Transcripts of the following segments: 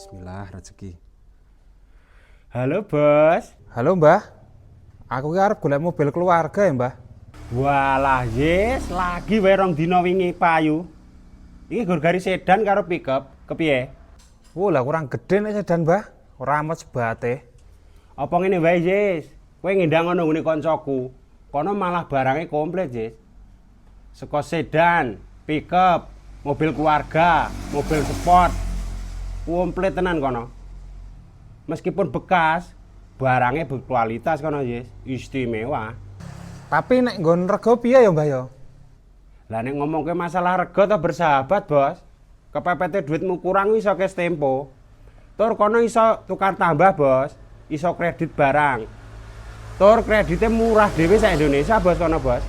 Bismillah rezeki. Halo bos. Halo Mbah, aku ki arep golek mobil keluarga ya Mbah. Walah yes, lagi wae rong dina wingi payu. Iki gur-gari sedan karo pickup, kepiye? Lah kurang gede nek sedan Mbah, ora amat sebate. Apa ngene wae yes, kowe ngundang ngono ngene koncoku. Kono malah barangnya komplit yes. Seko sedan, pickup, mobil keluarga, mobil sport. Komplit tenan kono. Meskipun bekas, barangnya berkualitas kono yes, istimewa. Tapi nek nggon rego piye ya Mbah ya? Lah nek ngomong ke masalah rego to bersahabat, Bos. Kepepete duitmu kurang iso kes tempo. Tur kono iso tukar tambah, Bos. Iso kredit barang. Tur kreditnya murah dhewe sak Indonesia, Bos kono, Bos.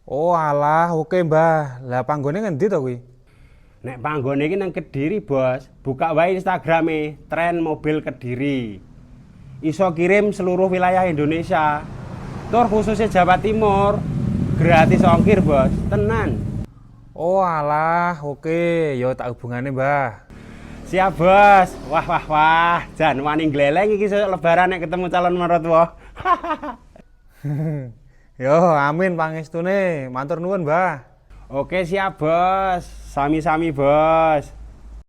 Oh alah, oke Mbah. Lah panggone ngendi to kuwi? Nek panggone iki nang Kediri, Bos. Buka wae Instagrame, tren mobil Kediri. Iso kirim seluruh wilayah Indonesia. Tur khususnya Jawa Timur. Gratis ongkir, Bos. Tenan. Oh alah, oke. Yo tak hubungane Mbah. Siap, Bos. Wah. Jan wani gleleng iki sesuk lebaran nek ketemu calon mertua. Yo, amin pangestune. Matur nuwun Mbah. Oke, siap, Bos. Sami-sami, Bos.